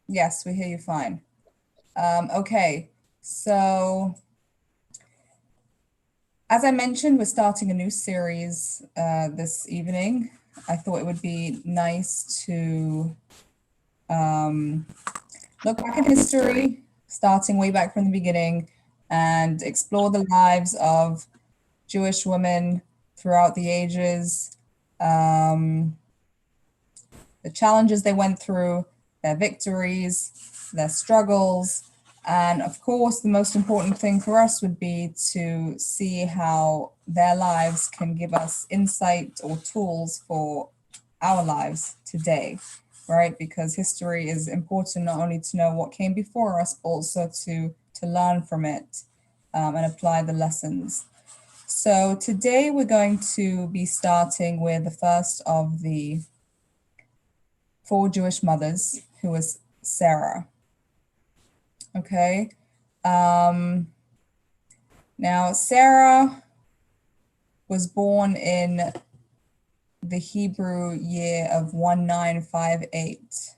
Yes, we hear you fine. Okay, so as I mentioned, we're starting a new series this evening. I thought it would be nice to look back in history, starting way back from the beginning, and explore the lives of Jewish women throughout the ages, um, the challenges they went through, their victories, their struggles. And of course, the most important thing for us would be to see how their lives can give us insight or tools for our lives today, right? Because history is important not only to know what came before us, but also to learn from it and apply the lessons. So today we're going to be starting with the first of the four Jewish mothers, who was Sarah. Okay. Now, Sarah was born in the Hebrew year of 1958.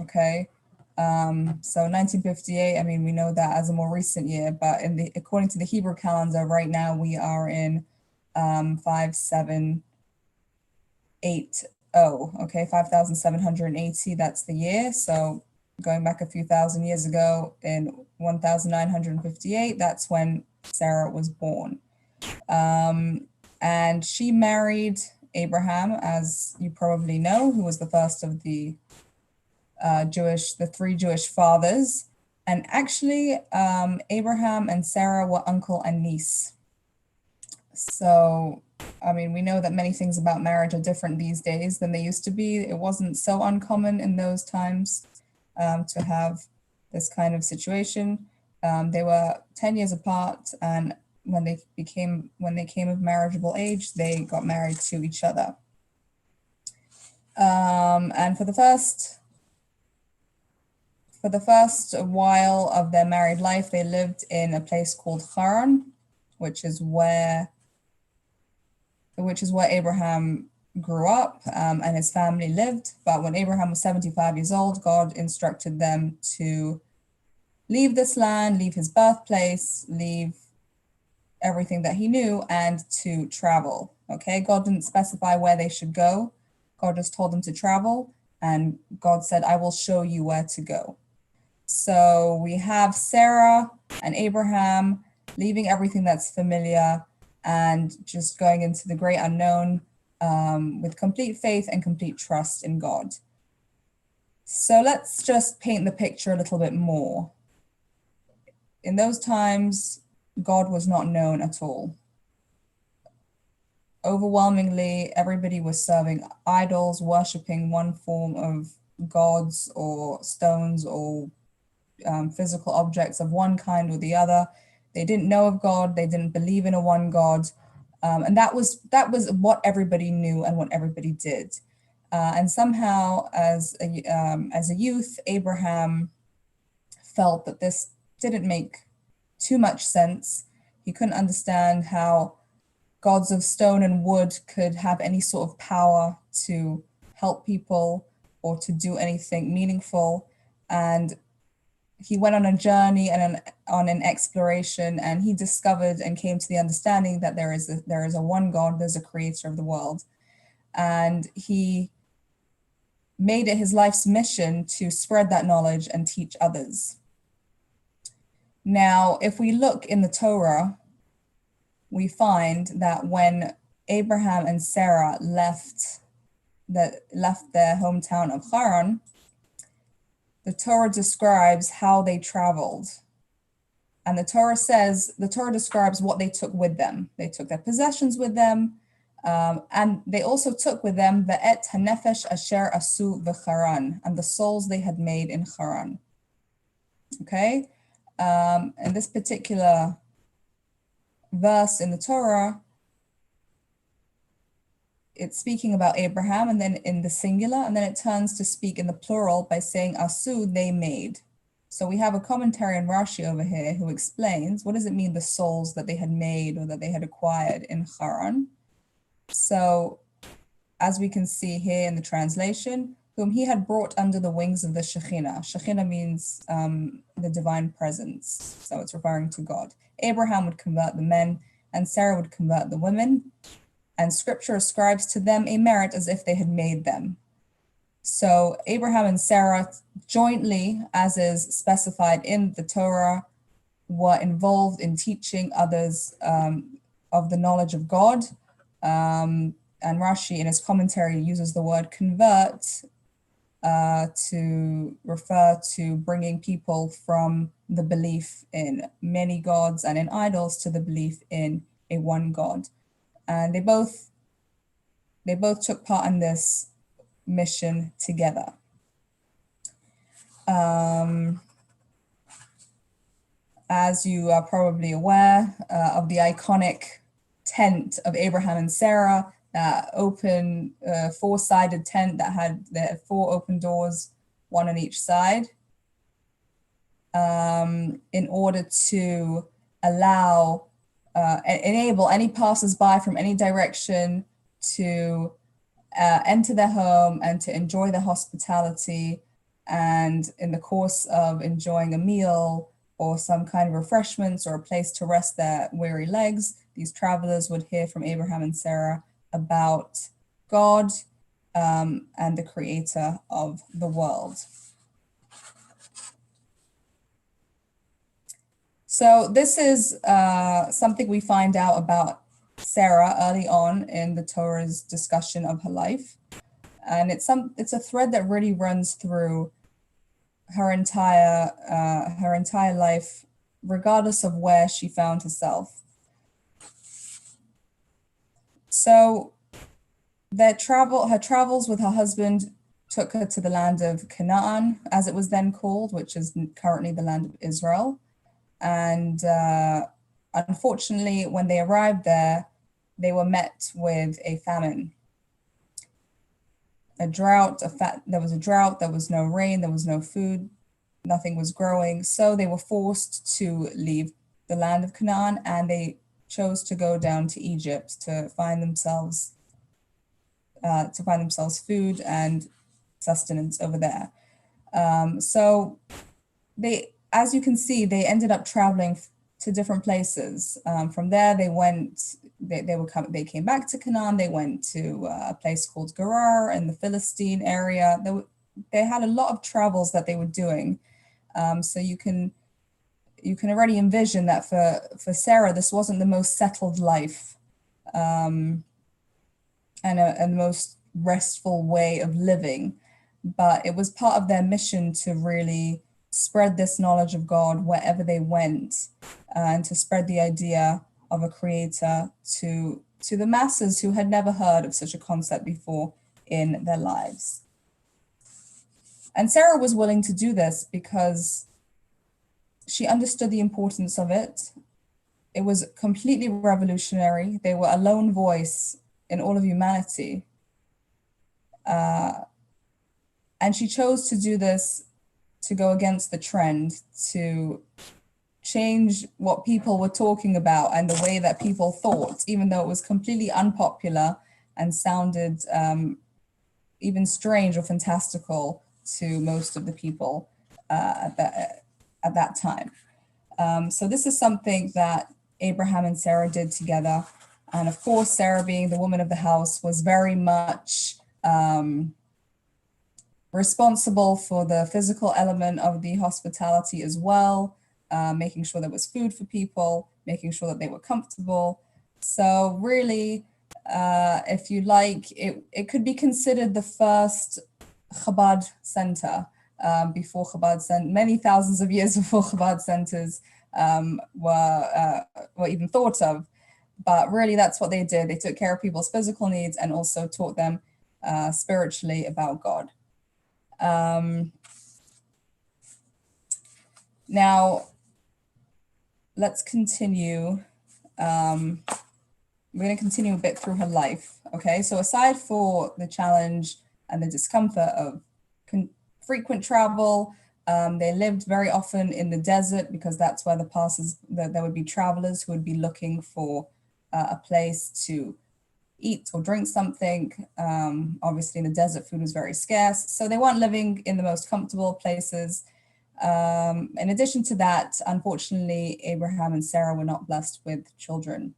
Okay. So 1958, I mean, we know that as a more recent year, but according to the Hebrew calendar, right now we are in 5780. Okay, 5780, that's the year. So going back a few thousand years ago in 1958, that's when Sarah was born. And she married Abraham, as you probably know, who was the first of the three Jewish fathers. And actually, Abraham and Sarah were uncle and niece. So, I mean, we know that many things about marriage are different these days than they used to be. It wasn't so uncommon in those times to have this kind of situation. They were 10 years apart, and when they came of marriageable age, they got married to each other. And for the first while of their married life, they lived in a place called Haran, which is where Abraham grew up and his family lived. But when Abraham was 75 years old, God instructed them to leave this land, leave his birthplace, leave everything that he knew, and to travel. Okay, God didn't specify where they should go. God just told them to travel, and God said, I will show you where to go. So we have Sarah and Abraham leaving everything that's familiar and just going into the great unknown with complete faith and complete trust in God. So let's just paint the picture a little bit more. In those times, God was not known at all. Overwhelmingly, everybody was serving idols, worshiping one form of gods or stones or physical objects of one kind or the other. They didn't know of God. They didn't believe in a one God, and that was what everybody knew and what everybody did. And somehow, as a youth, Abraham felt that this didn't make too much sense. He couldn't understand how gods of stone and wood could have any sort of power to help people or to do anything meaningful. And he went on a journey and on an exploration, and he discovered and came to the understanding that there is a one God, there's a creator of the world. And he made it his life's mission to spread that knowledge and teach others. Now, if we look in the Torah, we find that when Abraham and Sarah left their hometown of Haran, the Torah describes how they traveled. And the Torah describes what they took with them. They took their possessions with them, and they also took with them the et hanefesh asher asu v'charan, and the souls they had made in Haran. Okay, and this particular verse in the Torah, it's speaking about Abraham, and then in the singular, and then it turns to speak in the plural by saying asu, they made. So we have a commentary on Rashi over here who explains what does it mean, the souls that they had made or that they had acquired in Haran. So as we can see here in the translation, whom he had brought under the wings of the Shekhinah. Shekhinah means the divine presence, so it's referring to God. Abraham would convert the men, and Sarah would convert the women, and scripture ascribes to them a merit as if they had made them. So Abraham and Sarah jointly, as is specified in the Torah, were involved in teaching others of the knowledge of God. And Rashi in his commentary uses the word convert to refer to bringing people from the belief in many gods and in idols to the belief in a one God. And they both took part in this mission together. As you are probably aware of the iconic tent of Abraham and Sarah, that open four-sided tent that had four open doors, one on each side, in order to enable any passers-by from any direction to enter their home and to enjoy the hospitality. And in the course of enjoying a meal or some kind of refreshments or a place to rest their weary legs, these travelers would hear from Abraham and Sarah about God and the creator of the world. So this is something we find out about Sarah early on in the Torah's discussion of her life. And it's a thread that really runs through her entire life, regardless of where she found herself. So her travels with her husband took her to the land of Canaan, as it was then called, which is currently the land of Israel. And unfortunately, when they arrived there, they were met with a famine. There was a drought, there was no rain, there was no food, nothing was growing. So they were forced to leave the land of Canaan, and they chose to go down to Egypt to find themselves food and sustenance over there. So they, as you can see, they ended up traveling to different places. From there, they came back to Canaan. They went to a place called Gerar in the Philistine area. They had a lot of travels that they were doing. So you can already envision that for Sarah, this wasn't the most settled life and the most restful way of living, but it was part of their mission to really spread this knowledge of God wherever they went, and to spread the idea of a creator to the masses who had never heard of such a concept before in their lives. And Sarah was willing to do this because she understood the importance of it. It was completely revolutionary. They were a lone voice in all of humanity. And she chose to do this to go against the trend, to change what people were talking about and the way that people thought, even though it was completely unpopular and sounded even strange or fantastical to most of the people at that time. So this is something that Abraham and Sarah did together. And of course, Sarah, being the woman of the house, was very much responsible for the physical element of the hospitality as well, making sure there was food for people, making sure that they were comfortable. So really, if you like, it could be considered the first Chabad center before Chabad many thousands of years before Chabad centers were even thought of. But really, that's what they did. They took care of people's physical needs and also taught them spiritually about God. Now, let's continue. We're going to continue a bit through her life. Okay, so aside for the challenge and the discomfort of frequent travel, they lived very often in the desert because that's where there would be travelers who would be looking for a place to eat or drink something. Obviously in the desert, food was very scarce. So they weren't living in the most comfortable places. In addition to that, unfortunately, Abraham and Sarah were not blessed with children.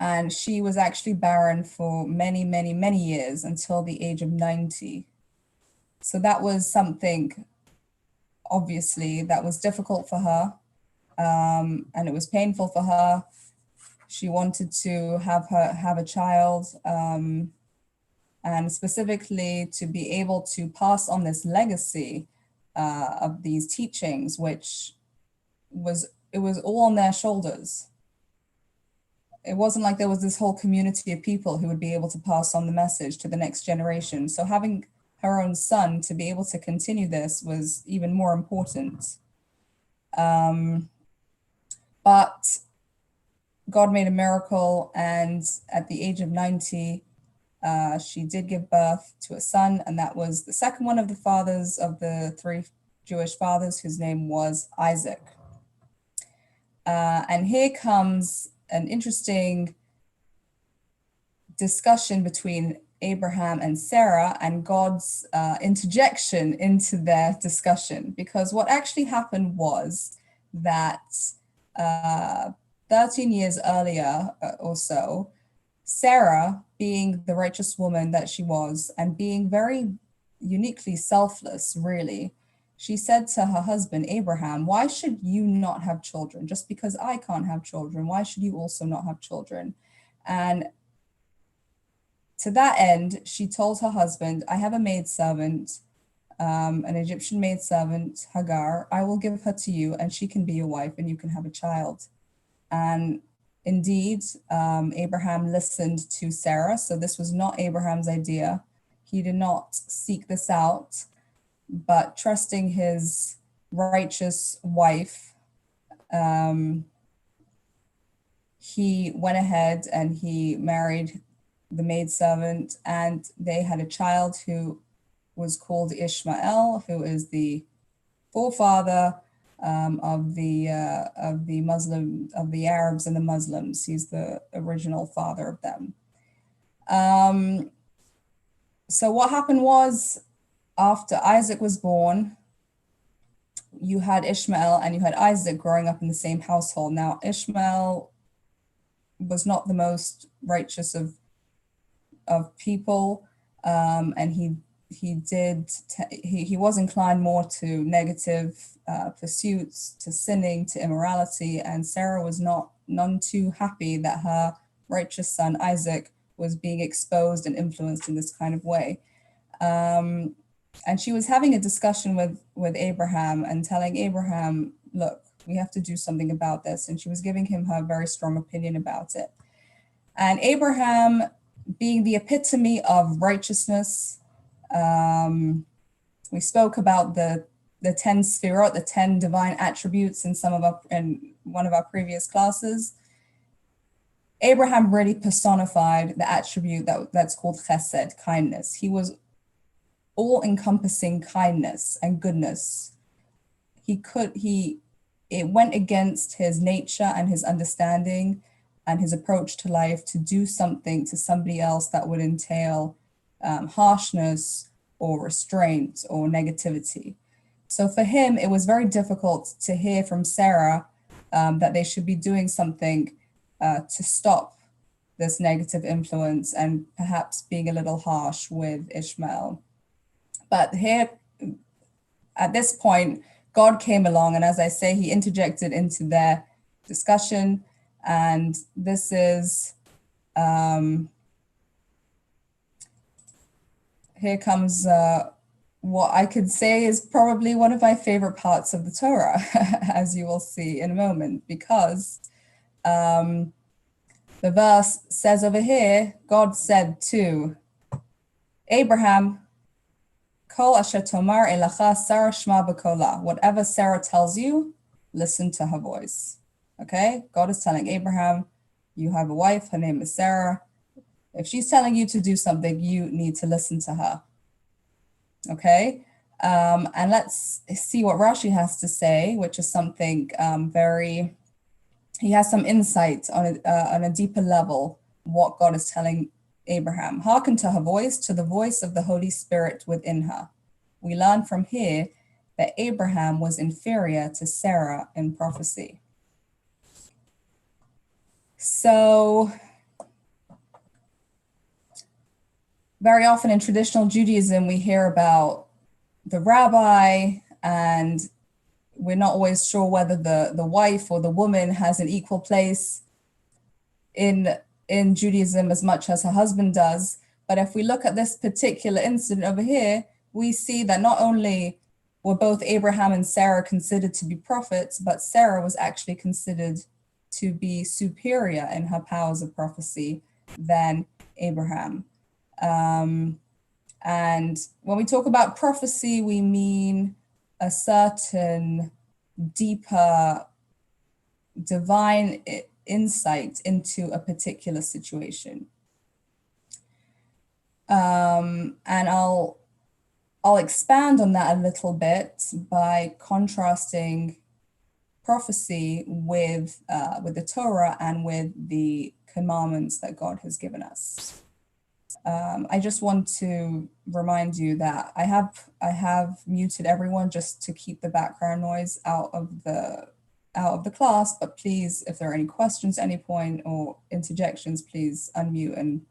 And she was actually barren for many, many, many years until the age of 90. So that was something, obviously, that was difficult for her. And it was painful for her. She wanted to have a child, and specifically to be able to pass on this legacy of these teachings, which it was all on their shoulders. It wasn't like there was this whole community of people who would be able to pass on the message to the next generation. So having her own son to be able to continue this was even more important. But God made a miracle, and at the age of 90, she did give birth to a son, and that was the second one of the fathers of the three Jewish fathers, whose name was Isaac. And here comes an interesting discussion between Abraham and Sarah and God's interjection into their discussion, because what actually happened was that 13 years earlier or so, Sarah, being the righteous woman that she was and being very uniquely selfless, really, she said to her husband, Abraham, why should you not have children? Just because I can't have children, why should you also not have children? And to that end, she told her husband, I have a maidservant, an Egyptian maidservant, Hagar. I will give her to you and she can be your wife and you can have a child. And indeed, Abraham listened to Sarah. So this was not Abraham's idea. He did not seek this out, but trusting his righteous wife, he went ahead and he married the maidservant, and they had a child who was called Ishmael, who is the forefather of the Arabs and the Muslims. He's the original father of them. So what happened was, after Isaac was born, you had Ishmael and you had Isaac growing up in the same household. Now, Ishmael was not the most righteous of people, and he was inclined more to negative pursuits, to sinning, to immorality, and Sarah was none too happy that her righteous son Isaac was being exposed and influenced in this kind of way. And she was having a discussion with Abraham and telling Abraham, look, we have to do something about this. And she was giving him her very strong opinion about it. And Abraham, being the epitome of righteousness, we spoke about the 10 sefirot, the 10 divine attributes in one of our previous classes. Abraham really personified the attribute that's called chesed, kindness. He was all-encompassing kindness and goodness. It went against his nature and his understanding and his approach to life to do something to somebody else that would entail harshness or restraint or negativity. So for him, it was very difficult to hear from Sarah that they should be doing something to stop this negative influence and perhaps being a little harsh with Ishmael. But here, at this point, God came along, and as I say, he interjected into their discussion. And this is, here comes what I could say is probably one of my favorite parts of the Torah, as you will see in a moment, because the verse says over here, God said to Abraham, Kol asher tomar elacha Sarah shma b'kola. Whatever Sarah tells you, listen to her voice. Okay? God is telling Abraham, you have a wife, her name is Sarah. If she's telling you to do something, you need to listen to her. Okay? And let's see what Rashi has to say, which is something he has some insight on a deeper level what God is telling Abraham. Hearken to her voice, to the voice of the Holy Spirit within her. We learn from here that Abraham was inferior to Sarah in prophecy. So very often in traditional Judaism, we hear about the rabbi, and we're not always sure whether the wife or the woman has an equal place in Judaism as much as her husband does. But if we look at this particular incident over here, we see that not only were both Abraham and Sarah considered to be prophets, but Sarah was actually considered to be superior in her powers of prophecy than Abraham. And when we talk about prophecy, we mean a certain deeper divine insight into a particular situation. And I'll expand on that a little bit by contrasting prophecy with the Torah and with the commandments that God has given us. I just want to remind you that I have muted everyone just to keep the background noise out of the class, but please, if there are any questions at any point or interjections, please unmute and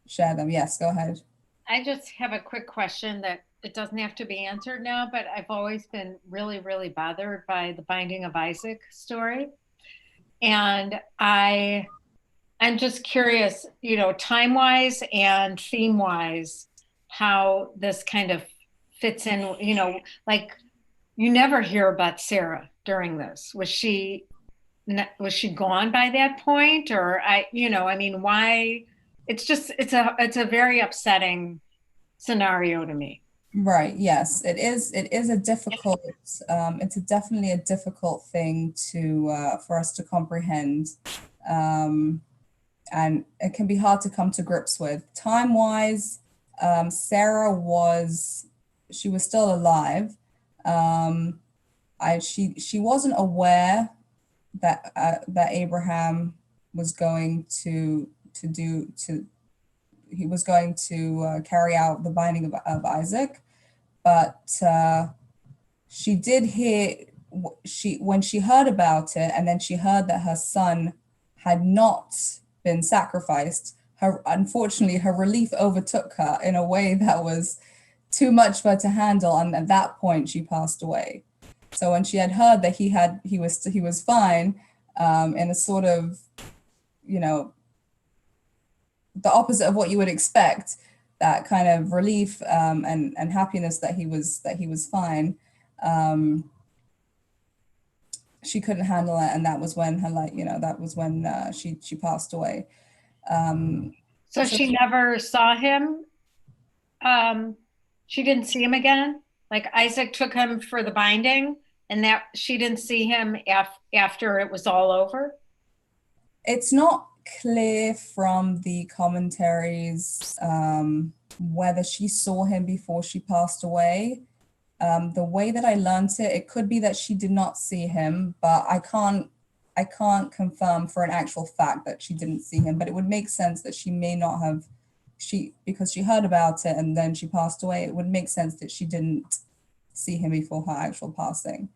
share them. Yes, go ahead. I just have a quick question that it doesn't have to be answered now, but I've always been really, really bothered by the Binding of Isaac story. And I'm just curious, time-wise and theme-wise, how this kind of fits in, like you never hear about Sarah during this. Was she gone by that point? Or why? It's a very upsetting scenario to me. Right. Yes, it is. It is a difficult. It's definitely a difficult thing for us to comprehend, and it can be hard to come to grips with. Time-wise, Sarah was still alive. She wasn't aware that Abraham was going to carry out the binding of Isaac, but she did hear when she heard about it, and then she heard that her son had not been sacrificed. Unfortunately, her relief overtook her in a way that was too much for her to handle, and at that point, she passed away. So when she had heard that he was fine, in a sort of, the opposite of what you would expect, that kind of relief and happiness that he was fine, she couldn't handle it, and that was when she passed away. So she never saw him. She didn't see him again. Like Isaac took him for the binding, and that she didn't see him after it was all over. It's not clear from the commentaries whether she saw him before she passed away. The way that I learned it could be that she did not see him, but I can't confirm for an actual fact that she didn't see him. But it would make sense that she may not have, because she heard about it and then she passed away. It would make sense that she didn't see him before her actual passing.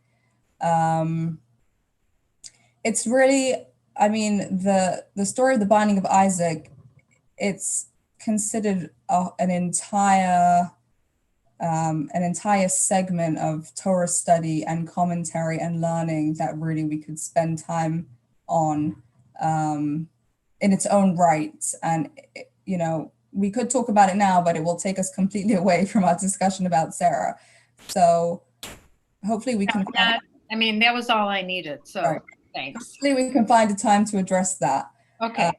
It's really, the story of the binding of Isaac, it's considered an entire segment of Torah study and commentary and learning that really we could spend time on in its own right. And, we could talk about it now, but it will take us completely away from our discussion about Sarah. So hopefully we can. That was all I needed. So right. Thanks. Hopefully we can find a time to address that. Okay.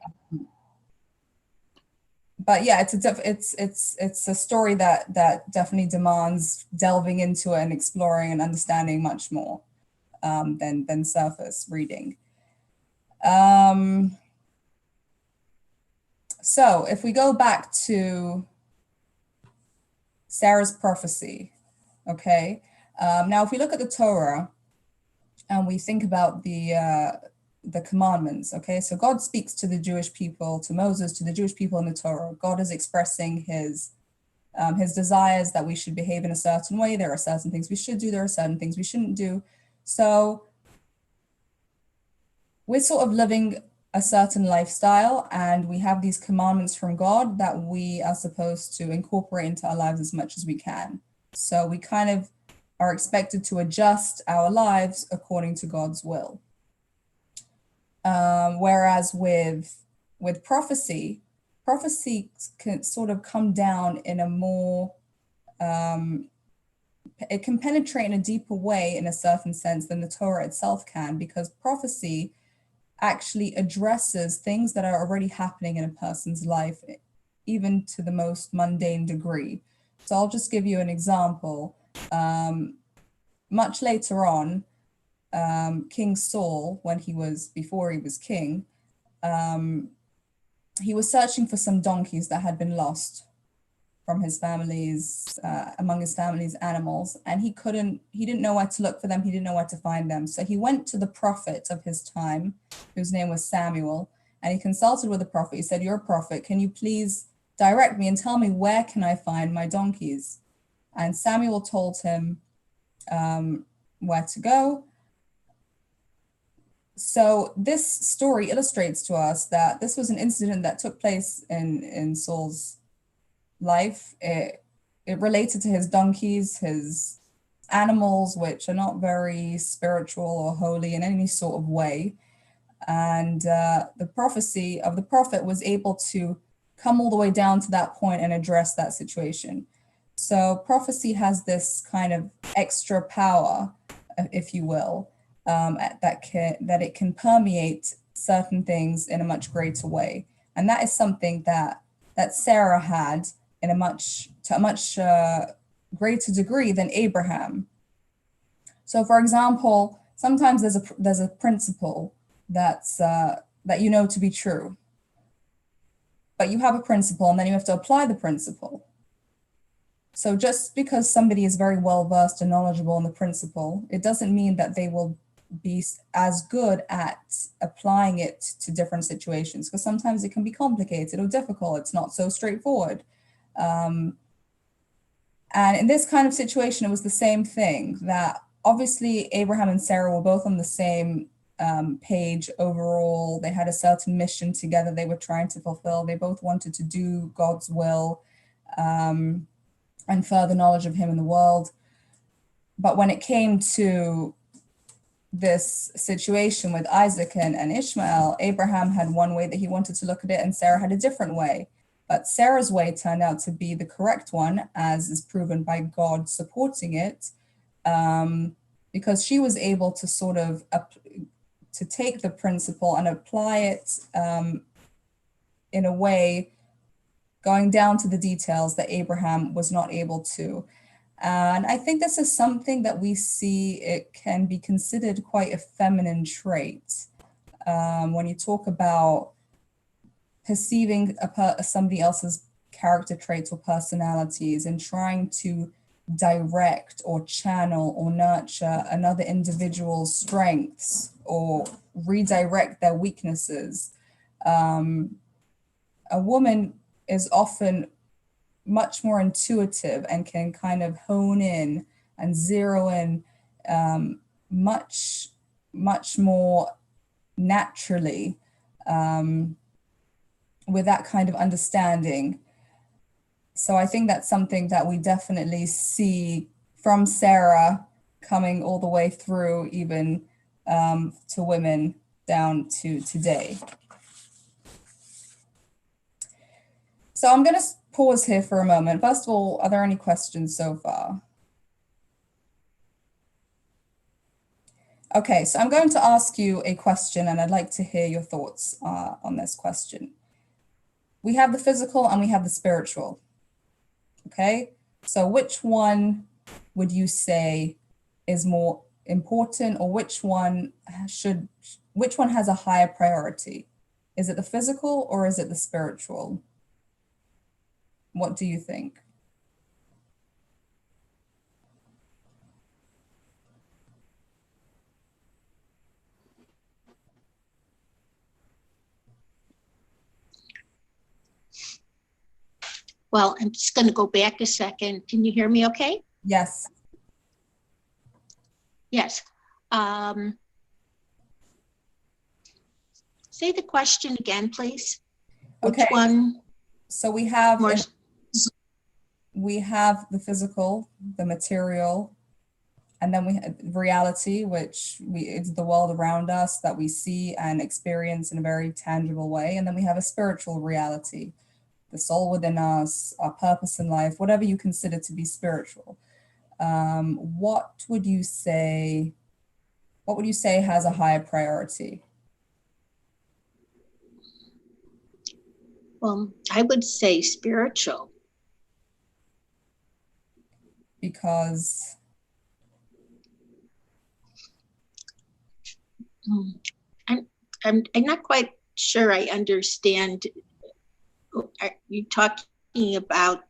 But yeah, it's a story that definitely demands delving into it and exploring and understanding much more than surface reading. So if we go back to Sarah's prophecy, okay. Now, if we look at the Torah and we think about the the commandments. Okay, so God speaks to the Jewish people, to Moses, to the Jewish people in the Torah. God is expressing his desires that we should behave in a certain way. There are certain things we should do. There are certain things we shouldn't do. So we're sort of living a certain lifestyle, and we have these commandments from God that we are supposed to incorporate into our lives as much as we can. So we kind of are expected to adjust our lives according to God's will. Whereas with prophecy can sort of come down in a more, it can penetrate in a deeper way in a certain sense than the Torah itself can, because prophecy actually addresses things that are already happening in a person's life, even to the most mundane degree. So I'll just give you an example. Much later on, King Saul, before he was king, he was searching for some donkeys that had been lost from his family's, among his family's animals, and he didn't know where to look for them, he didn't know where to find them. So he went to the prophet of his time, whose name was Samuel, and he consulted with the prophet. He said, "You're a prophet, can you please direct me and tell me where can I find my donkeys?" And Samuel told him where to go. So this story illustrates to us that this was an incident that took place in Saul's life. It related to his donkeys, his animals, which are not very spiritual or holy in any sort of way. And the prophecy of the prophet was able to come all the way down to that point and address that situation. So prophecy has this kind of extra power, if you will, that it can permeate certain things in a much greater way. And that is something that Sarah had in a much greater degree than Abraham. So, for example, sometimes there's a principle that's that you know to be true, but you have a principle and then you have to apply the principle. So just because somebody is very well versed and knowledgeable in the principle, it doesn't mean that they will be as good at applying it to different situations, because sometimes it can be complicated or difficult. It's not so straightforward. And in this kind of situation, it was the same thing, that obviously Abraham and Sarah were both on the same page overall. They had a certain mission together they were trying to fulfill. They both wanted to do God's will and further knowledge of him in the world. But when it came to this situation with Isaac and Ishmael, Abraham had one way that he wanted to look at it, and Sarah had a different way. But Sarah's way turned out to be the correct one, as is proven by God supporting it, because she was able to sort of to take the principle and apply it in a way, going down to the details that Abraham was not able to. And I think this is something that we see, it can be considered quite a feminine trait. When you talk about perceiving somebody else's character traits or personalities and trying to direct or channel or nurture another individual's strengths or redirect their weaknesses, a woman is often much more intuitive and can kind of hone in and zero in much more naturally with that kind of understanding. So I think that's something that we definitely see from Sarah coming all the way through, even to women down to today. So I'm going to pause here for a moment. First of all, are there any questions so far? Okay, so I'm going to ask you a question, and I'd like to hear your thoughts on this question. We have the physical and we have the spiritual. Okay, so which one would you say is more important, or which one has a higher priority? Is it the physical or is it the spiritual? What do you think? Well, I'm just going to go back a second. Can you hear me okay? Yes. Yes. Say the question again, please. Okay. Which one? So we have More, the physical, the material, and then we have reality, which it's the world around us that we see and experience in a very tangible way. And then we have a spiritual reality, the soul within us, our purpose in life, whatever you consider to be spiritual. What would you say has a higher priority? well, I would say spiritual. Because I'm not quite sure I understand. Are you talking about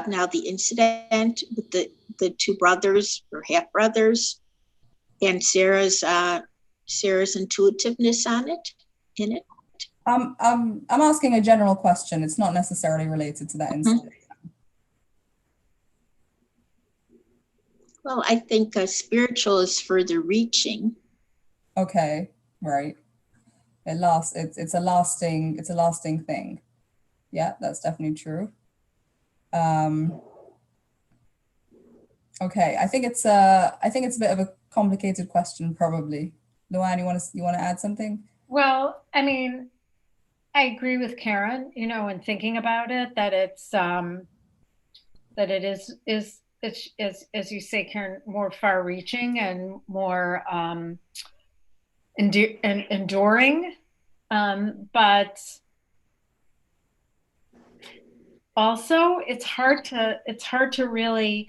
now the incident with the two brothers or half brothers and Sarah's intuitiveness in it? I'm asking a general question. It's not necessarily related to that incident. Well, I think spiritual is further reaching. Okay, right. It's a lasting thing. Yeah, that's definitely true. Okay, I think it's a bit of a complicated question, probably. Luann, you want to add something? Well, I mean, I agree with Karen, in thinking about it, that it is it's as you say, Karen, more far reaching and more enduring. But also it's hard to really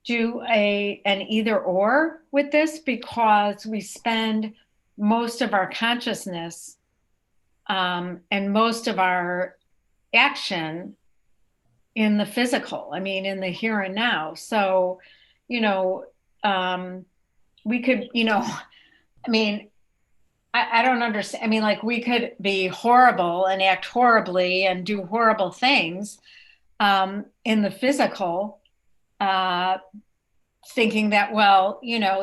do an either or with this, because we spend most of our consciousness and most of our action in the physical, in the here and now. So, we could, I don't understand. Like, we could be horrible and act horribly and do horrible things in the physical, thinking that, well,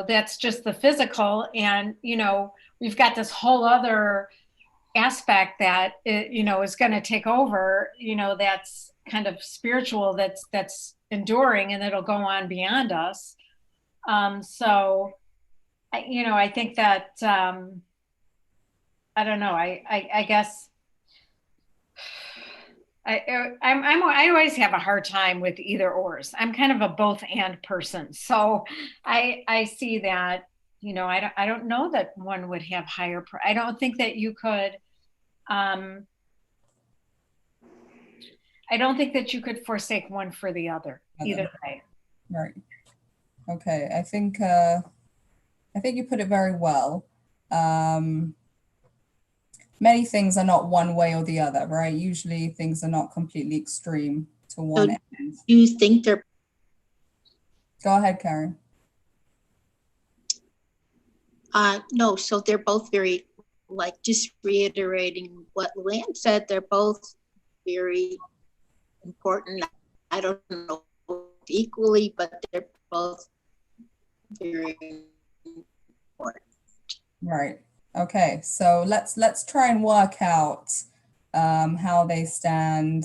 that's just the physical. And, we've got this whole other aspect that, is going to take over, that's kind of spiritual, that's enduring, and it'll go on beyond us. So, I think that, I don't know. I guess I always have a hard time with either ors. I'm kind of a both and person. So I see that, I don't know that one would have higher. I don't think that you could. I don't think that you could forsake one for the other either way. Right. Okay. I think you put it very well. Many things are not one way or the other, right? Usually things are not completely extreme to one end. Do you think they're... Go ahead, Karen. No, so they're both very, like, just reiterating what Luann said, they're both very important. I don't know equally, but they're both very important. Right. Okay. So let's try and work out how they stand,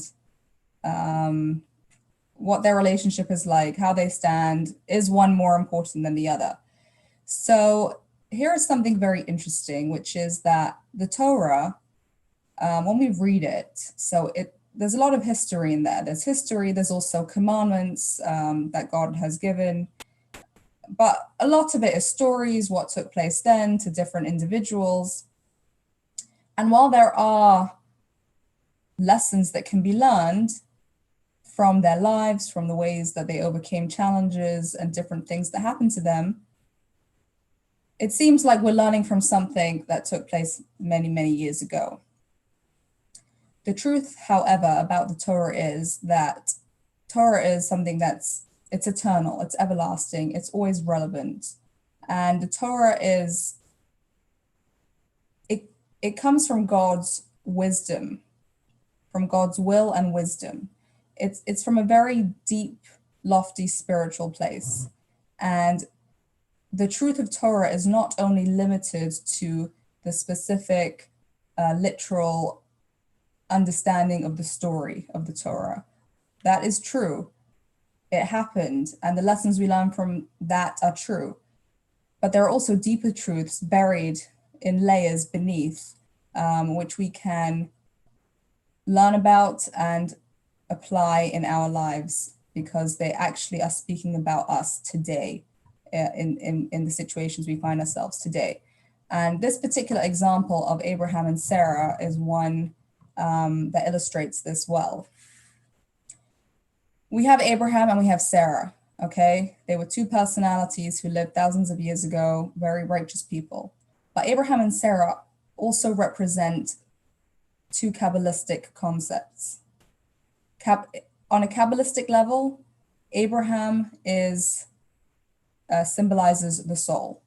what their relationship is like, how they stand. Is one more important than the other? So here is something very interesting, which is that the Torah, when we read it, there's a lot of history in there. There's history, there's also commandments that God has given, but a lot of it is stories, what took place then to different individuals. And while there are lessons that can be learned from their lives, from the ways that they overcame challenges and different things that happened to them, it seems like we're learning from something that took place many, many years ago. The truth, however, about the Torah is that Torah is something it's eternal, it's everlasting, it's always relevant. And the Torah it comes from God's wisdom, from God's will and wisdom. it's from a very deep, lofty spiritual place. And the truth of Torah is not only limited to the specific literal understanding of the story of the Torah. That is true. It happened, and the lessons we learn from that are true. But there are also deeper truths buried in layers beneath, which we can learn about and apply in our lives, because they actually are speaking about us today, in the situations we find ourselves today. And this particular example of Abraham and Sarah is one that illustrates this well. We have Abraham and we have Sarah, okay? They were two personalities who lived thousands of years ago, very righteous people. But Abraham and Sarah also represent two Kabbalistic concepts. On a Kabbalistic level, Abraham symbolizes the soul.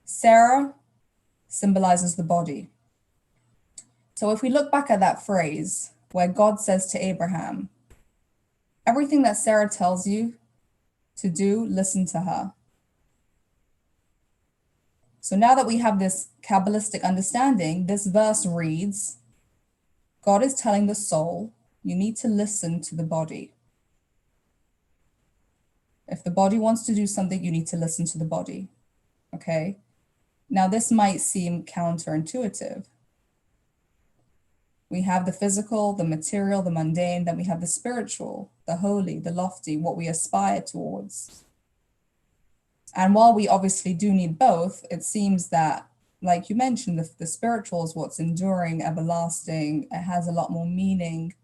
Sarah symbolizes the body. So if we look back at that phrase where God says to Abraham, everything that Sarah tells you to do, listen to her. So now that we have this Kabbalistic understanding, this verse reads, God is telling the soul, you need to listen to the body. If the body wants to do something, you need to listen to the body, okay? Now this might seem counterintuitive. We have the physical, the material, the mundane, then we have the spiritual, the holy, the lofty, what we aspire towards. And while we obviously do need both, it seems that, like you mentioned, the spiritual is what's enduring, everlasting, it has a lot more meaning.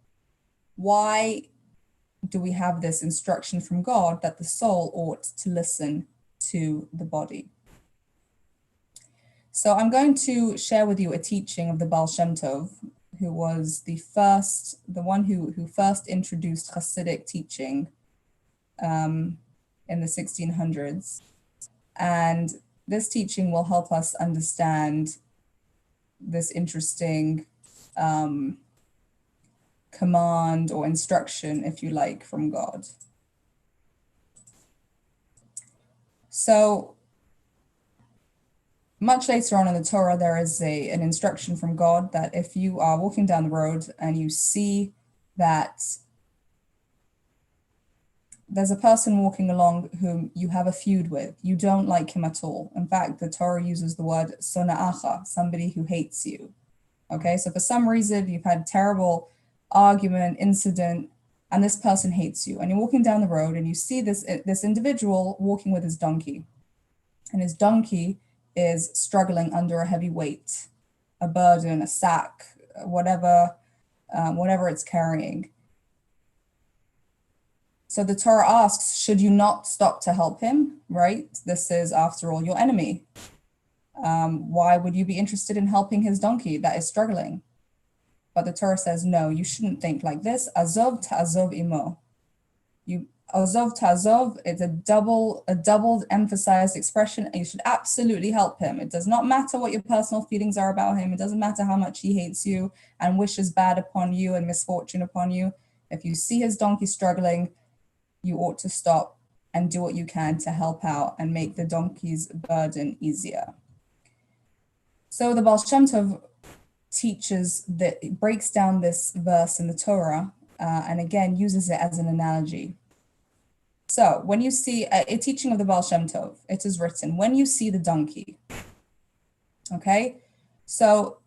Why do we have this instruction from God that the soul ought to listen to the body? So I'm going to share with you a teaching of the Baal Shem Tov, who was the one who first introduced Hasidic teaching in the 1600s. And this teaching will help us understand this interesting command or instruction, if you like, from God. So much later on in the Torah, there is an instruction from God that if you are walking down the road and you see that there's a person walking along whom you have a feud with, you don't like him at all. In fact, the Torah uses the word sona'acha, somebody who hates you. Okay, so for some reason, you've had a terrible argument, incident, and this person hates you. And you're walking down the road and you see this individual walking with his donkey. And his donkey is struggling under a heavy weight, a burden, a sack, whatever it's carrying. So the Torah asks, should you not stop to help him, right? This is, after all, your enemy. Why would you be interested in helping his donkey that is struggling? But the Torah says, no, you shouldn't think like this. Azov ta'azov imo. Azov ta'azov, it's a double emphasized expression, and you should absolutely help him. It does not matter what your personal feelings are about him. It doesn't matter how much he hates you and wishes bad upon you and misfortune upon you. If you see his donkey struggling, you ought to stop and do what you can to help out and make the donkey's burden easier. So the Baal Shem Tov teaches that, it breaks down this verse in the Torah and again uses it as an analogy. So when you see a teaching of the Baal Shem Tov, it is written, when you see the donkey, okay? So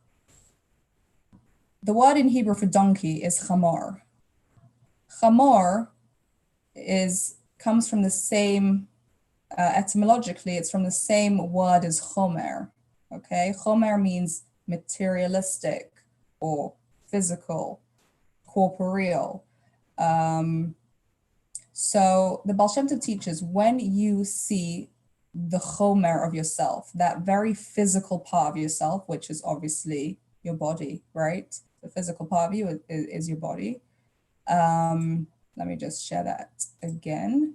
the word in Hebrew for donkey is chamor. Chamor comes from the same, etymologically, it's from the same word as chomer, okay? Chomer means materialistic or physical, corporeal. So the Baal Shem Tov teaches, when you see the chomer of yourself, that very physical part of yourself, which is obviously your body, right? The physical part of you is your body. Let me just share that again.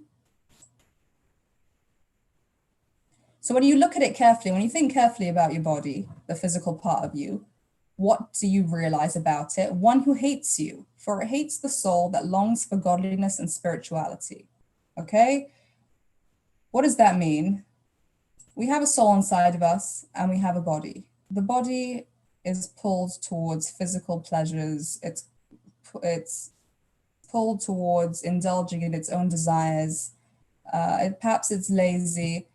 So when you look at it carefully, when you think carefully about your body, the physical part of you, what do you realize about it? One who hates you, for it hates the soul that longs for godliness and spirituality. Okay? What does that mean? We have a soul inside of us and we have a body. The body is pulled towards physical pleasures. It's pulled towards indulging in its own desires. Perhaps it's lazy.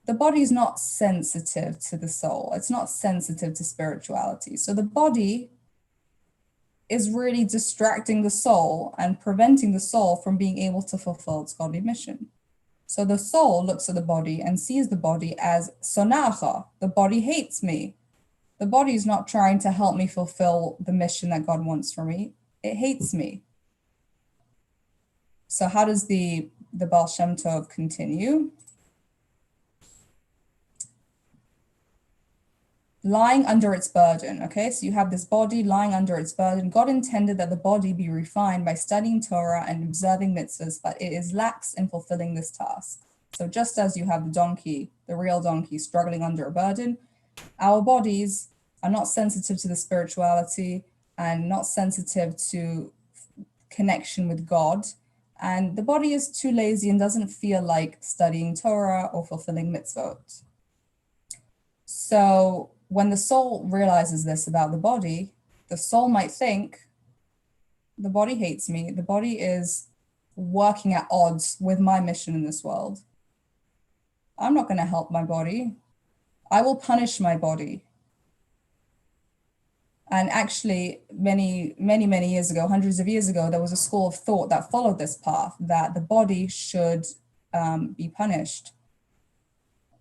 The body is not sensitive to the soul. It's not sensitive to spirituality. So the body is really distracting the soul and preventing the soul from being able to fulfill its godly mission. So the soul looks at the body and sees the body as sonacha. The body hates me. The body is not trying to help me fulfill the mission that God wants for me. It hates me. So how does the Baal Shem Tov continue? Lying under its burden, okay? So you have this body lying under its burden. God intended that the body be refined by studying Torah and observing mitzvahs, but it is lax in fulfilling this task. So just as you have the donkey, the real donkey, struggling under a burden, our bodies are not sensitive to the spirituality and not sensitive to connection with God. And the body is too lazy and doesn't feel like studying Torah or fulfilling mitzvot. So when the soul realizes this about the body, the soul might think, the body hates me. The body is working at odds with my mission in this world. I'm not going to help my body. I will punish my body. And actually, many years ago, hundreds of years ago, there was a school of thought that followed this path, that the body should be punished.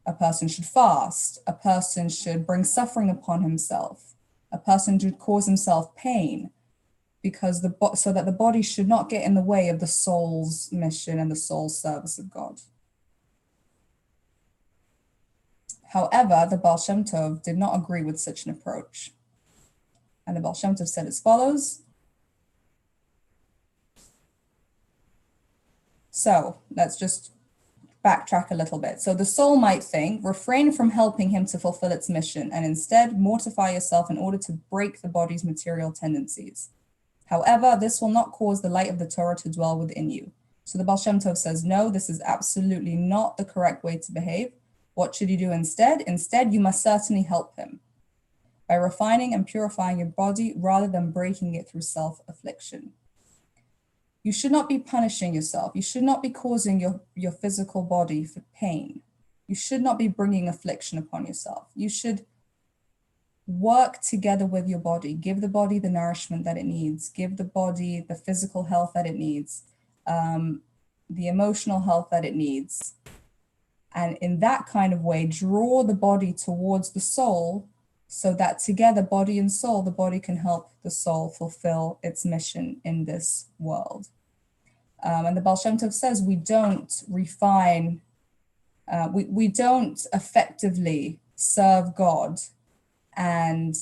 A person should fast. A person should bring suffering upon himself. A person should cause himself pain, because so that the body should not get in the way of the soul's mission and the soul's service of God. However, the Baal Shem Tov did not agree with such an approach. And the Baal Shem Tov said as follows. So let's just backtrack a little bit. So the soul might think, refrain from helping him to fulfill its mission and instead mortify yourself in order to break the body's material tendencies. However, this will not cause the light of the Torah to dwell within you. So the Baal Shem Tov says, no, this is absolutely not the correct way to behave. What should you do instead? Instead, you must certainly help him by refining and purifying your body rather than breaking it through self-affliction. You should not be punishing yourself. You should not be causing your physical body for pain. You should not be bringing affliction upon yourself. You should work together with your body. Give the body the nourishment that it needs. Give the body the physical health that it needs, the emotional health that it needs. And in that kind of way, draw the body towards the soul so that together, body and soul, the body can help the soul fulfill its mission in this world. And the Baal Shem Tov says we don't refine, we don't effectively serve God and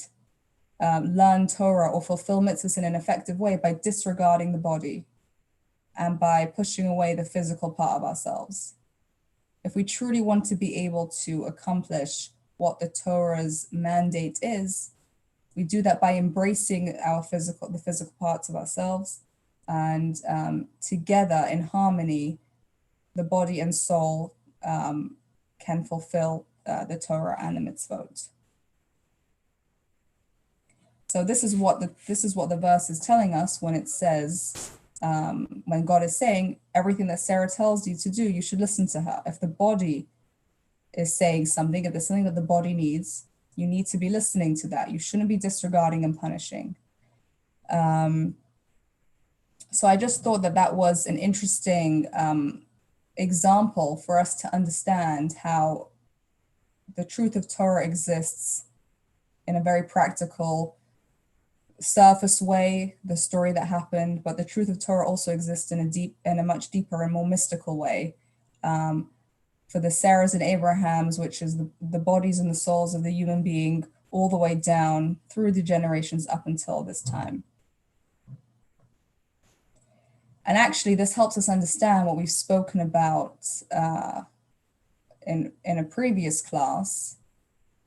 learn Torah or fulfill mitzvahs in an effective way by disregarding the body and by pushing away the physical part of ourselves. If we truly want to be able to accomplish what the Torah's mandate is, we do that by embracing the physical parts of ourselves, and together in harmony, the body and soul can fulfill the Torah and the mitzvot. So this is what the verse is telling us when it says, when God is saying everything that Sarah tells you to do, you should listen to her. If the body is saying something, if there's something that the body needs, you need to be listening to that. You shouldn't be disregarding and punishing. So I just thought that was an interesting example for us to understand how the truth of Torah exists in a very practical, surface way, the story that happened, but the truth of Torah also exists in a much deeper and more mystical way. For the Sarahs and Abrahams, which is the bodies and the souls of the human being, all the way down through the generations up until this time. And actually, this helps us understand what we've spoken about in a previous class,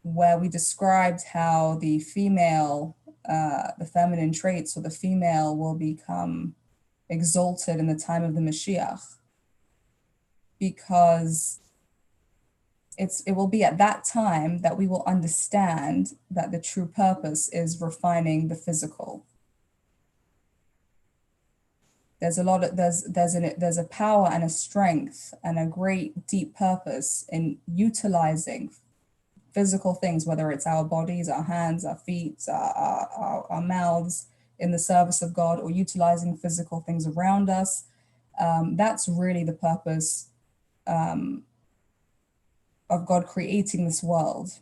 where we described how the female, the feminine traits, or the female will become exalted in the time of the Mashiach, because it will be at that time that we will understand that the true purpose is refining the physical. There's a power and a strength and a great deep purpose in utilizing physical things, whether it's our bodies, our hands, our feet, our mouths, in the service of God, or utilizing physical things around us. That's really the purpose of God creating this world.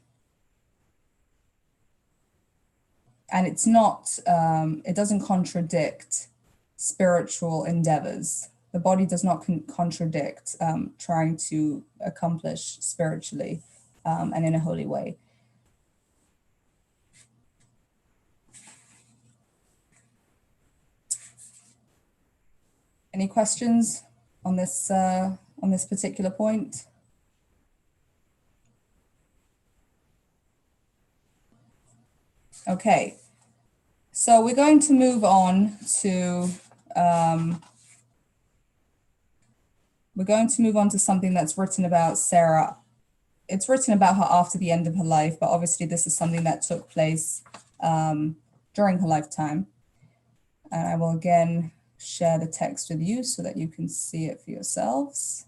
And it's not, it doesn't contradict spiritual endeavors. The body does not contradict trying to accomplish spiritually and in a holy way. Any questions on this particular point? Okay, so we're going to move on to something that's written about Sarah. It's written about her after the end of her life, but obviously this is something that took place during her lifetime. And I will again share the text with you so that you can see it for yourselves.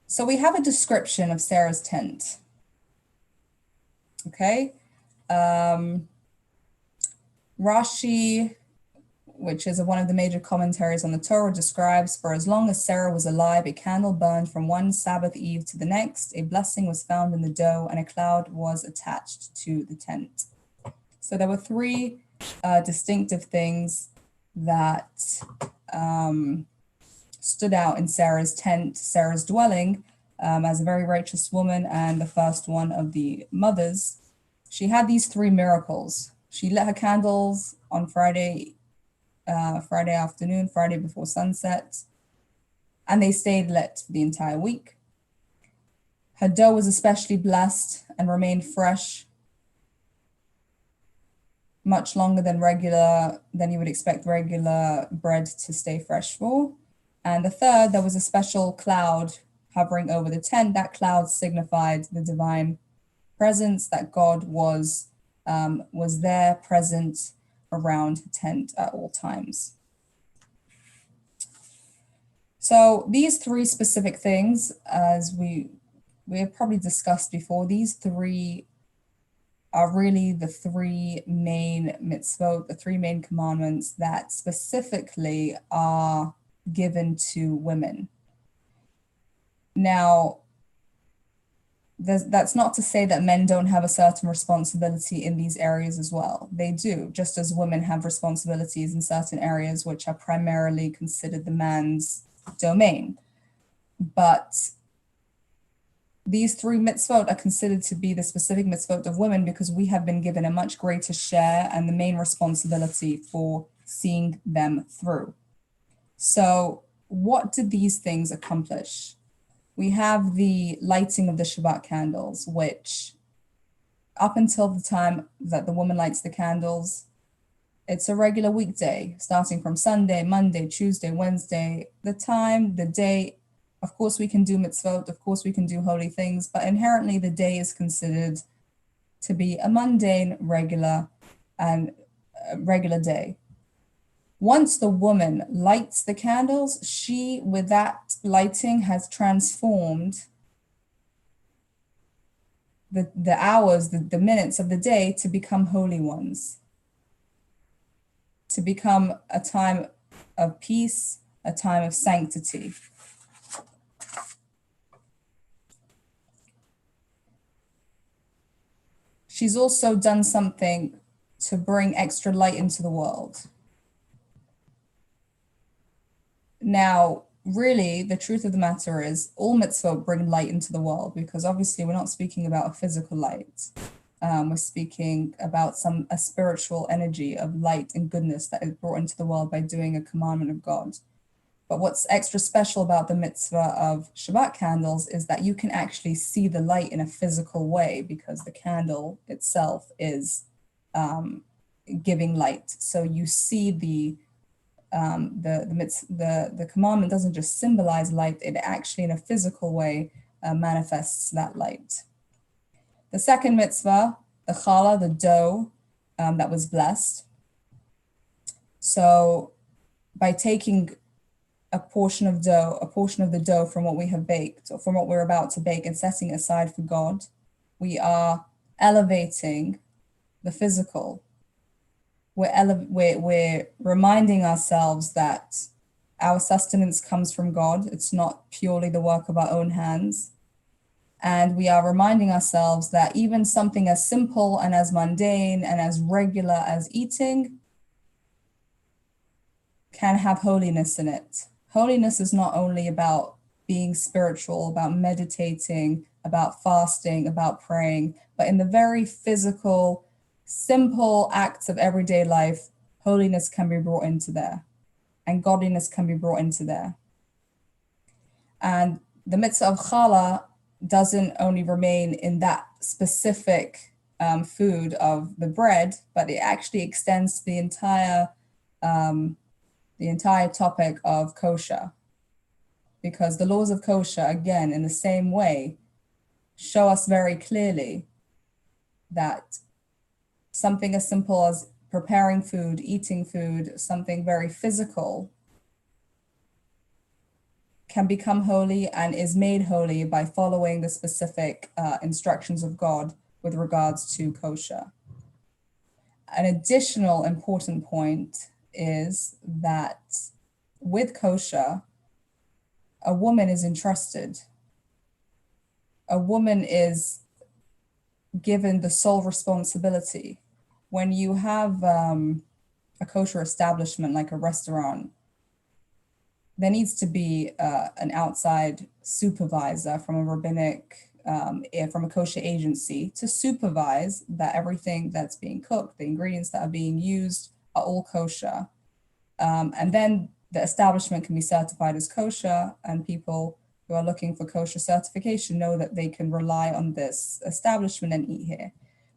So we have a description of Sarah's tent. Okay. Rashi, which is one of the major commentaries on the Torah, describes, for as long as Sarah was alive, a candle burned from one Sabbath eve to the next, a blessing was found in the dough, and a cloud was attached to the tent. So there were three distinctive things that stood out in Sarah's tent, Sarah's dwelling, as a very righteous woman and the first one of the mothers. She had these three miracles. She lit her candles on Friday afternoon, Friday before sunset, and they stayed lit the entire week. Her dough was especially blessed and remained fresh much longer than you would expect regular bread to stay fresh for. And the third, there was a special cloud hovering over the tent. That cloud signified the divine presence, that God was there, present around the tent at all times. So these three specific things, as we have probably discussed before, these three are really the three main mitzvot, the three main commandments that specifically are given to women. Now, that's not to say that men don't have a certain responsibility in these areas as well. They do, just as women have responsibilities in certain areas which are primarily considered the man's domain. But these three mitzvot are considered to be the specific mitzvot of women because we have been given a much greater share and the main responsibility for seeing them through. So what did these things accomplish? We have the lighting of the Shabbat candles, which up until the time that the woman lights the candles, it's a regular weekday, starting from Sunday, Monday, Tuesday, Wednesday, the time, the day. Of course, we can do mitzvot, of course, we can do holy things, but inherently the day is considered to be a mundane, regular day. Once the woman lights the candles, she, with that lighting, has transformed the hours, the minutes of the day to become holy ones, to become a time of peace, a time of sanctity. She's also done something to bring extra light into the world. Now, really, the truth of the matter is all mitzvot bring light into the world, because obviously we're not speaking about a physical light. We're speaking about a spiritual energy of light and goodness that is brought into the world by doing a commandment of God. But what's extra special about the mitzvah of Shabbat candles is that you can actually see the light in a physical way because the candle itself is giving light. So you see the commandment doesn't just symbolize light; it actually, in a physical way, manifests that light. The second mitzvah, the challah, the dough that was blessed. So by taking a portion of the dough from what we have baked or from what we're about to bake and setting it aside for God, we are elevating the physical. We're reminding ourselves that our sustenance comes from God. It's not purely the work of our own hands. And we are reminding ourselves that even something as simple and as mundane and as regular as eating can have holiness in it. Holiness is not only about being spiritual, about meditating, about fasting, about praying, but in the very physical, simple acts of everyday life, holiness can be brought into there, and godliness can be brought into there. And the mitzvah of challah doesn't only remain in that specific food of the bread, but it actually extends to the entire topic of kosher, because the laws of kosher, again, in the same way, show us very clearly that something as simple as preparing food, eating food, something very physical, can become holy and is made holy by following the specific instructions of God with regards to kosher. An additional important point is that with kosher, a woman is entrusted. A woman is given the sole responsibility. When you have a kosher establishment like a restaurant, there needs to be an outside supervisor from a rabbinic, from a kosher agency to supervise that everything that's being cooked, the ingredients that are being used are all kosher. And then the establishment can be certified as kosher, and people who are looking for kosher certification know that they can rely on this establishment and eat here.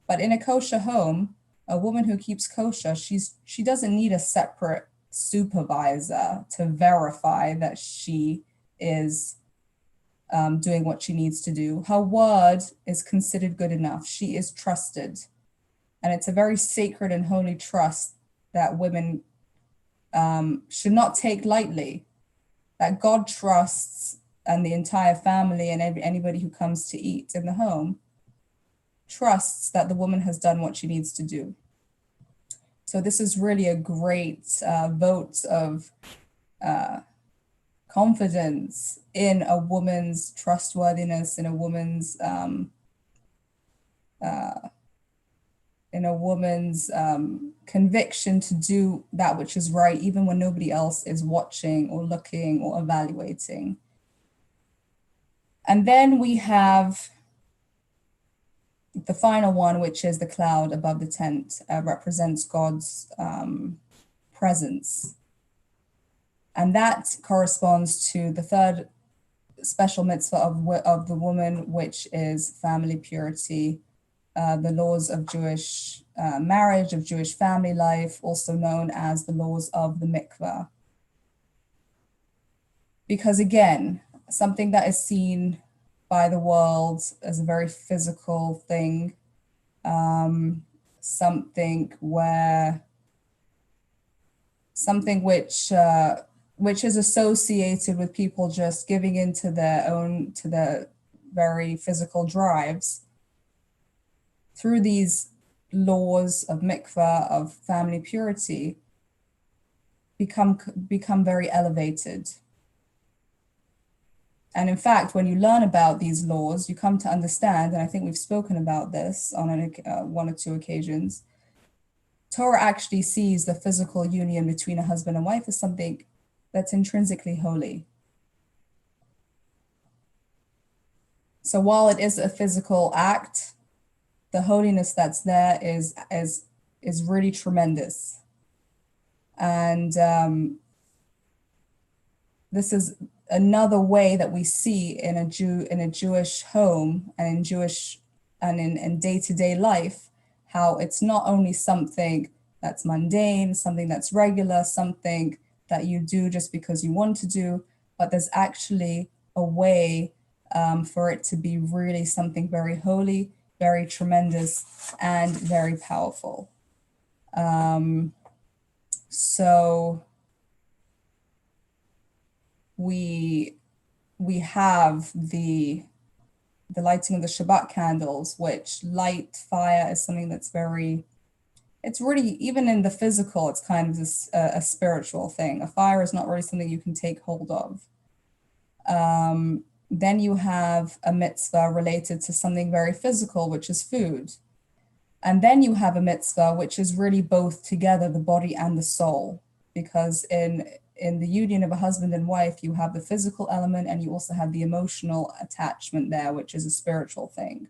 But in a kosher home, a woman who keeps kosher, she doesn't need a separate supervisor to verify that she is doing what she needs to do. Her word is considered good enough. She is trusted. And it's a very sacred and holy trust that women should not take lightly, that God trusts, and the entire family and anybody who comes to eat in the home trusts that the woman has done what she needs to do. So this is really a great vote of confidence in a woman's trustworthiness, in a woman's conviction to do that which is right, even when nobody else is watching or looking or evaluating. And then we have the final one, which is the cloud above the tent, represents God's presence. And that corresponds to the third special mitzvah of the woman, which is family purity, the laws of Jewish marriage, of Jewish family life, also known as the laws of the mikveh. Because again, something that is seen by the world as a very physical thing, something which is associated with people just giving into their very physical drives. Through these laws of mikveh, of family purity, become very elevated. And in fact, when you learn about these laws, you come to understand, and I think we've spoken about this on one or two occasions, Torah actually sees the physical union between a husband and wife as something that's intrinsically holy. So while it is a physical act, the holiness that's there is really tremendous. And this is another way that we see in a Jewish home and in day-to-day life, how it's not only something that's mundane, something that's regular, something that you do just because you want to do, but there's actually a way for it to be really something very holy, very tremendous, and very powerful. So we have the lighting of the Shabbat candles, which light fire is something that's very, it's really, even in the physical, it's kind of this, a spiritual thing. A fire is not really something you can take hold of. Then you have a mitzvah related to something very physical, which is food. And then you have a mitzvah, which is really both together, the body and the soul, because in the union of a husband and wife, you have the physical element and you also have the emotional attachment there, which is a spiritual thing.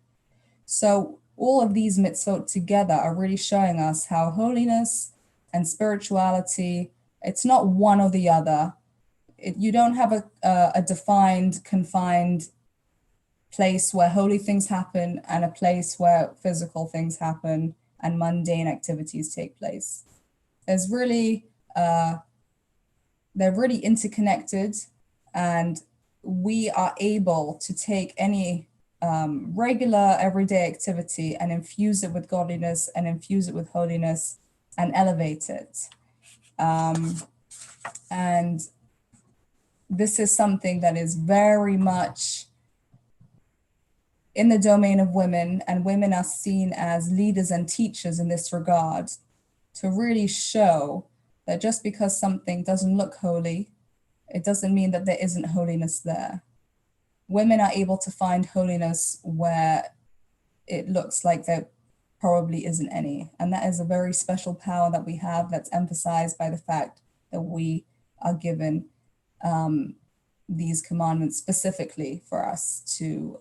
So all of these mitzvot together are really showing us how holiness and spirituality, it's not one or the other. You don't have a defined, confined place where holy things happen and a place where physical things happen and mundane activities take place. There's really, they're really interconnected, and we are able to take any regular everyday activity and infuse it with godliness and infuse it with holiness and elevate it. And this is something that is very much in the domain of women, and women are seen as leaders and teachers in this regard, to really show that just because something doesn't look holy, it doesn't mean that there isn't holiness there. Women are able to find holiness where it looks like there probably isn't any. And that is a very special power that we have, that's emphasized by the fact that we are given these commandments specifically for us to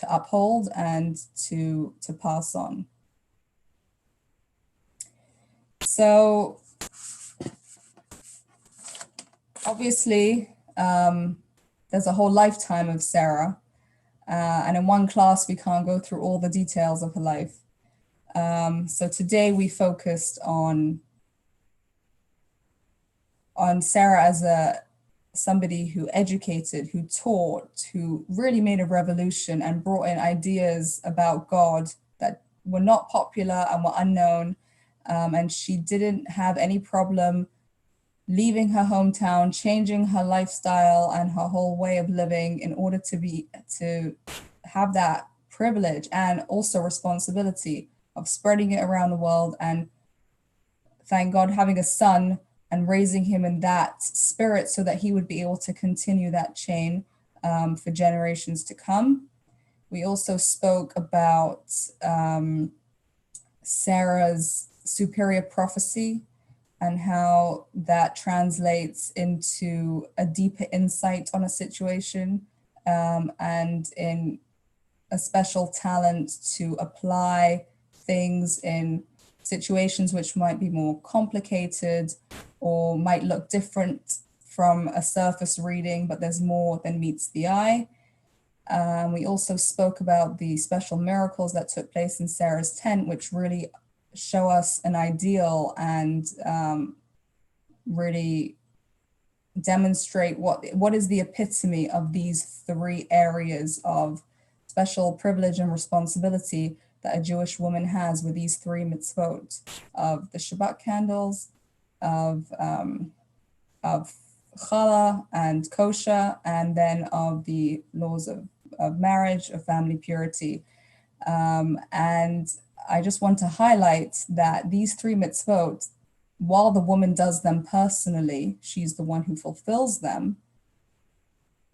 uphold and to pass on. So obviously, there's a whole lifetime of Sarah, and in one class we can't go through all the details of her life. So today we focused on Sarah as somebody who educated, who taught, who really made a revolution and brought in ideas about God that were not popular and were unknown. And she didn't have any problem leaving her hometown, changing her lifestyle and her whole way of living in order to have that privilege and also responsibility of spreading it around the world, and thank God having a son and raising him in that spirit so that he would be able to continue that chain for generations to come. We also spoke about Sarah's superior prophecy and how that translates into a deeper insight on a situation, and in a special talent to apply things in situations which might be more complicated or might look different from a surface reading, but there's more than meets the eye. We also spoke about the special miracles that took place in Sarah's tent, which really show us an ideal and really demonstrate what is the epitome of these three areas of special privilege and responsibility that a Jewish woman has with these three mitzvot of the Shabbat candles, of challah and kosher, and then of the laws of marriage, of family purity. And I just want to highlight that these three mitzvot, while the woman does them personally, she's the one who fulfills them,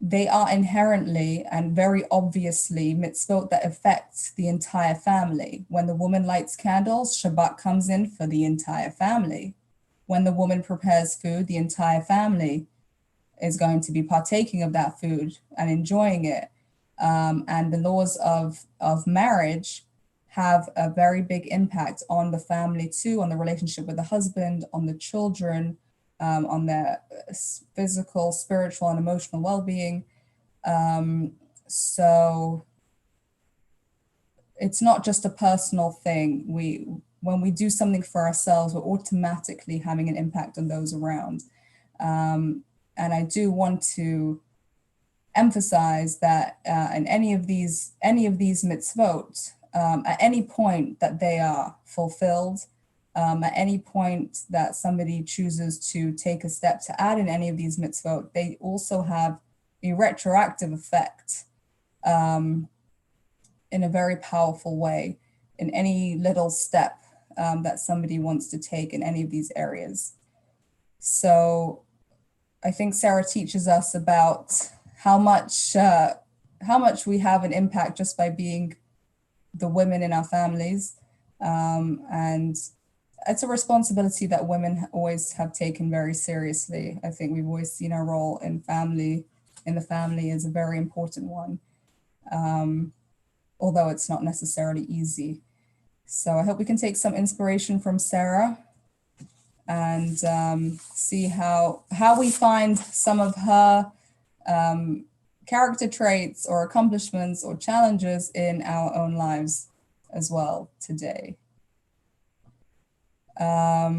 they are inherently and very obviously mitzvot that affect the entire family. When the woman lights candles, Shabbat comes in for the entire family. When the woman prepares food, the entire family is going to be partaking of that food and enjoying it. And the laws of marriage have a very big impact on the family too, on the relationship with the husband, on the children, on their physical, spiritual, and emotional well-being. So it's not just a personal thing. When we do something for ourselves, we're automatically having an impact on those around. And I do want to emphasize that in any of these mitzvot, at any point that they are fulfilled, at any point that somebody chooses to take a step to add in any of these mitzvot, they also have a retroactive effect in a very powerful way in any little step that somebody wants to take in any of these areas. So I think Sarah teaches us about how much we have an impact just by being the women in our families. And it's a responsibility that women always have taken very seriously. I think we've always seen our role in the family as a very important one, although it's not necessarily easy. So I hope we can take some inspiration from Sarah and see how we find some of her character traits or accomplishments or challenges in our own lives as well today.